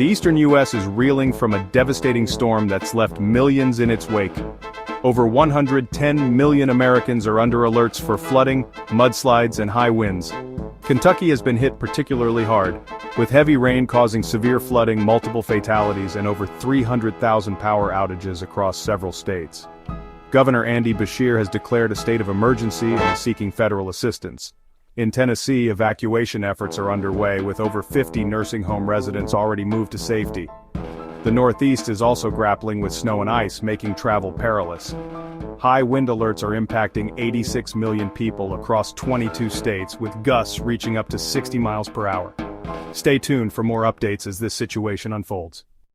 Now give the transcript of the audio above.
The eastern U.S. is reeling from a devastating storm that's left millions in its wake. Over 110 million Americans are under alerts for flooding, mudslides, and high winds. Kentucky has been hit particularly hard, with heavy rain causing severe flooding, multiple fatalities, and over 300,000 power outages across several states. Governor Andy Beshear has declared a state of emergency and is seeking federal assistance. In Tennessee, evacuation efforts are underway, with over 50 nursing home residents already moved to safety. The Northeast is also grappling with snow and ice, making travel perilous. High wind alerts are impacting 86 million people across 22 states, with gusts reaching up to 60 miles per hour. Stay tuned for more updates as this situation unfolds.